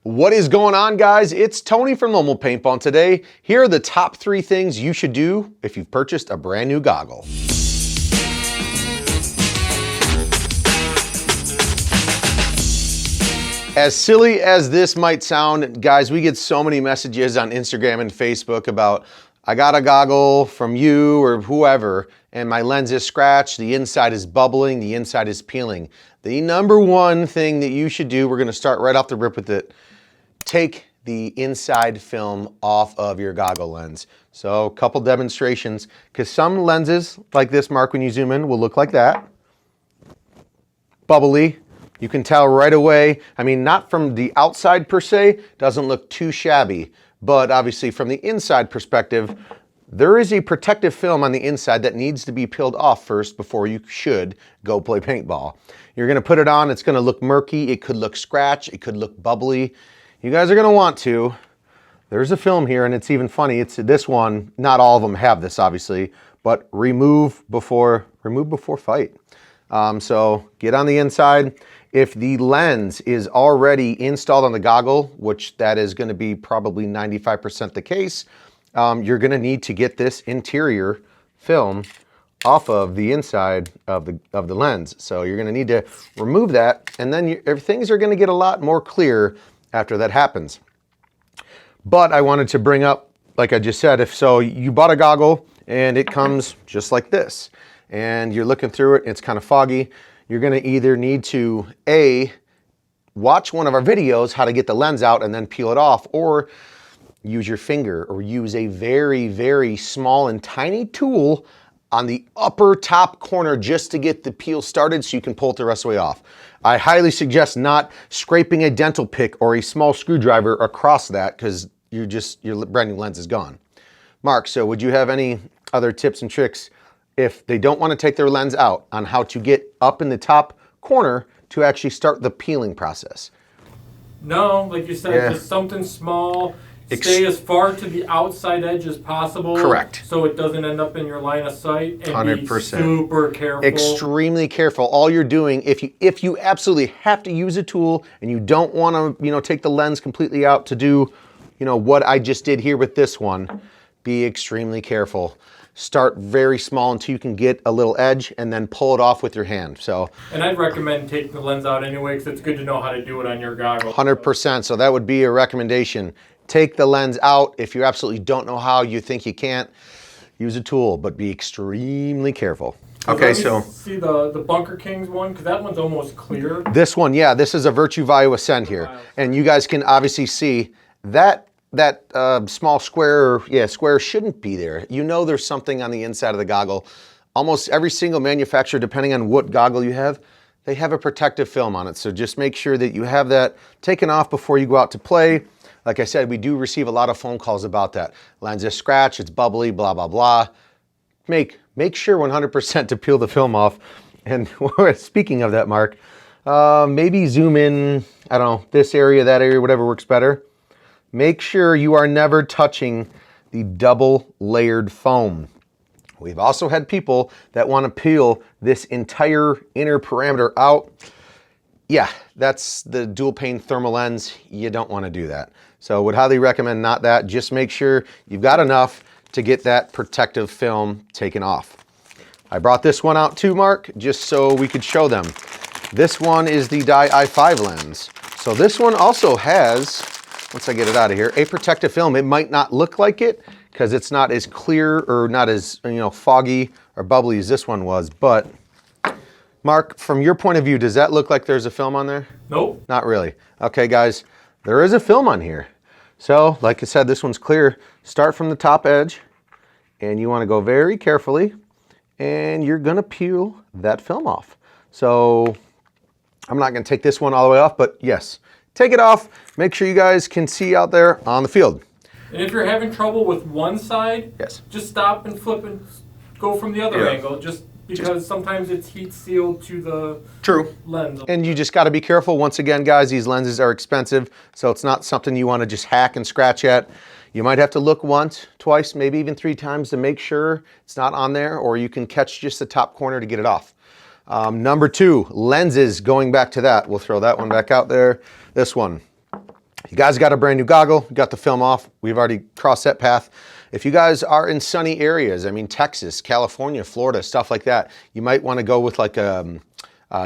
What is going on, guys? It's Tony from Lomo Paintball, and today, here are the top 3 things you should do if you've purchased a brand new goggle. As silly as this might sound, guys, we get so many messages on Instagram and Facebook about, I got a goggle from you or whoever, and my lens is scratched, the inside is bubbling, the inside is peeling. The number one thing that you should do, we're gonna start right off the rip with it, take the inside film off of your goggle lens. So a couple demonstrations, because some lenses like this, Mark, when you zoom in, will look like that. Bubbly. You can tell right away. I mean, not from the outside per se, doesn't look too shabby, but obviously from the inside perspective, there is a protective film on the inside that needs to be peeled off first before you should go play paintball. You're gonna put it on, it's gonna look murky, it could look scratched, it could look bubbly. You guys are gonna want to. There's a film here, and it's even funny, it's this one, not all of them have this obviously, but remove before fight. So get on the inside. If the lens is already installed on the goggle, which that is gonna be probably 95% the case, you're gonna need to get this interior film off of the inside of the lens. So you're gonna need to remove that, and then things are gonna get a lot more clear after that happens. But I wanted to bring up, like I just said, if so you bought a goggle and it comes just like this, and you're looking through it, it's kind of foggy, you're gonna either need to watch one of our videos how to get the lens out and then peel it off, or use your finger, or use a very, very small and tiny tool on the upper top corner just to get the peel started so you can pull it the rest of the way off. I highly suggest not scraping a dental pick or a small screwdriver across that, because your brand new lens is gone. Mark, so would you have any other tips and tricks if they don't want to take their lens out on how to get up in the top corner to actually start the peeling process? No, like you said, just something small. Stay as far to the outside edge as possible. Correct. So it doesn't end up in your line of sight. And 100%. Be super careful. Extremely careful. All you're doing, if you absolutely have to use a tool and you don't want to, take the lens completely out to do, what I just did here with this one, be extremely careful. Start very small until you can get a little edge, and then pull it off with your hand. And I'd recommend taking the lens out anyway, because it's good to know how to do it on your goggles. 100%. So that would be a recommendation. Take the lens out. If you absolutely don't know how, you think you can't, use a tool, but be extremely careful. Okay, so see the Bunker Kings one, because that one's almost clear. This one, yeah, this is a Virtue Value Ascend here, and you guys can obviously see that small square, square shouldn't be there. There's something on the inside of the goggle. Almost every single manufacturer, depending on what goggle you have, they have a protective film on it. So just make sure that you have that taken off before you go out to play. Like I said, we do receive a lot of phone calls about that. Lens is scratched, it's bubbly, blah, blah, blah. Make sure 100% to peel the film off. And speaking of that, Mark, maybe zoom in, I don't know, this area, that area, whatever works better. Make sure you are never touching the double layered foam. We've also had people that want to peel this entire inner parameter out. Yeah, that's the dual pane thermal lens. You don't want to do that. So would highly recommend not that. Just make sure you've got enough to get that protective film taken off. I brought this one out too, Mark, just so we could show them. This one is the Dye i5 lens. So this one also has, once I get it out of here, a protective film. It might not look like it because it's not as clear or not as foggy or bubbly as this one was, but Mark, from your point of view, does that look like there's a film on there? Nope. Not really. Okay, guys, there is a film on here. So, like I said, this one's clear. Start from the top edge, and you want to go very carefully, and you're going to peel that film off. So, I'm not going to take this one all the way off, but yes, take it off. Make sure you guys can see out there on the field. And if you're having trouble with one side, just stop and flip and go from the other angle. Just because sometimes it's heat sealed to the lens. And you just got to be careful. Once again, guys, these lenses are expensive, so it's not something you want to just hack and scratch at. You might have to look once, twice, maybe even 3 times to make sure it's not on there, or you can catch just the top corner to get it off. Number 2, lenses, going back to that. We'll throw that one back out there. This one. You guys got a brand new goggle, you got the film off. We've already crossed that path. If you guys are in sunny areas, I mean Texas, California, Florida, stuff like that, you might want to go with like a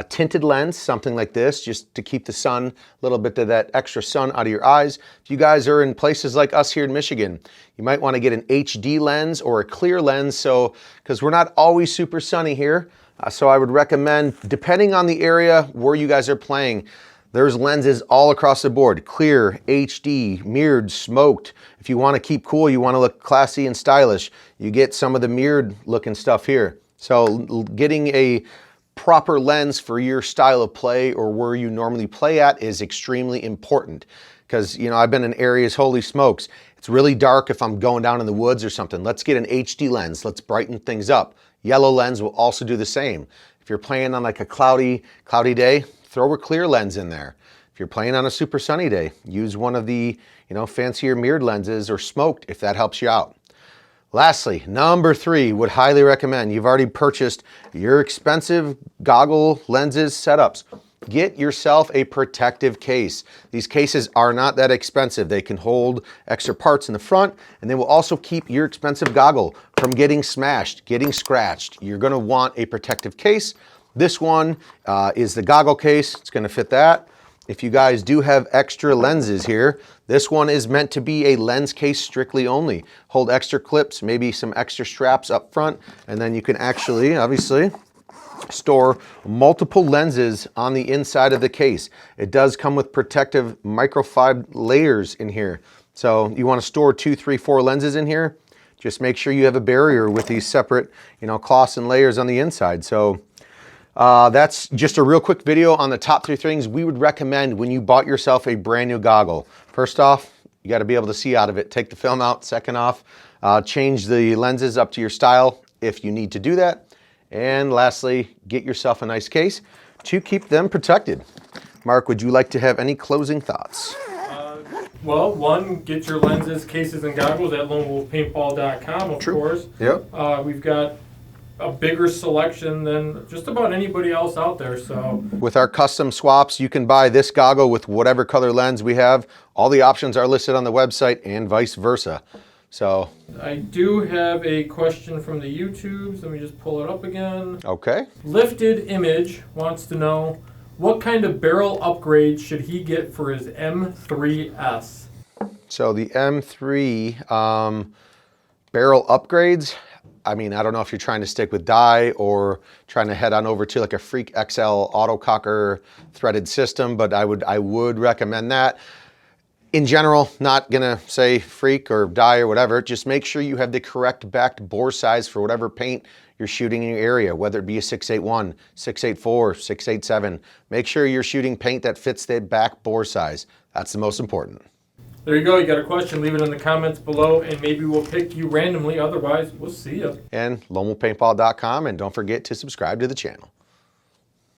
tinted lens, something like this, just to keep the sun, a little bit of that extra sun out of your eyes. If you guys are in places like us here in Michigan, you might want to get an HD lens or a clear lens, so because we're not always super sunny here. So I would recommend, depending on the area where you guys are playing, there's lenses all across the board, clear, HD, mirrored, smoked. If you want to keep cool, you want to look classy and stylish, you get some of the mirrored looking stuff here. So getting a proper lens for your style of play or where you normally play at is extremely important. Because, you know, I've been in areas, holy smokes, it's really dark if I'm going down in the woods or something. Let's get an HD lens, let's brighten things up. Yellow lens will also do the same. If you're playing on like a cloudy day, throw a clear lens in there. If you're playing on a super sunny day, use one of the, you know, fancier mirrored lenses or smoked if that helps you out. Lastly, number 3, would highly recommend, you've already purchased your expensive goggle lenses setups. Get yourself a protective case. These cases are not that expensive. They can hold extra parts in the front, and they will also keep your expensive goggle from getting smashed, getting scratched. You're gonna want a protective case. This one is the goggle case. It's gonna fit that. If you guys do have extra lenses here, this one is meant to be a lens case strictly only. Hold extra clips, maybe some extra straps up front, and then you can actually, obviously, store multiple lenses on the inside of the case. It does come with protective microfiber layers in here. So you want to store 2, 3, 4 lenses in here. Just make sure you have a barrier with these separate, you know, cloths and layers on the inside. So that's just a real quick video on the top 3 things we would recommend when you bought yourself a brand new goggle. First off, you got to be able to see out of it. Take the film out. Second off, change the lenses up to your style if you need to do that. And lastly, get yourself a nice case to keep them protected. Mark, would you like to have any closing thoughts? Well, one, get your lenses, cases, and goggles at lonewolfpaintball.com, of course. Yep. We've got a bigger selection than just about anybody else out there. So with our custom swaps, you can buy this goggle with whatever color lens we have. All the options are listed on the website and vice versa. So I do have a question from the YouTubes. Let me just pull it up again. Okay. Lifted Image wants to know, what kind of barrel upgrade should he get for his M3S? So the M3 barrel upgrades, I mean, I don't know if you're trying to stick with die or trying to head on over to like a Freak XL autococker threaded system, but I would recommend that. In general, not gonna say Freak or die or whatever, just make sure you have the correct backed bore size for whatever paint you're shooting in your area, whether it be a 681, 684, 687. Make sure you're shooting paint that fits the back bore size. That's the most important. There you go. You got a question, leave it in the comments below, and maybe we'll pick you randomly. Otherwise, we'll see you. And lonewolfpaintball.com, and don't forget to subscribe to the channel.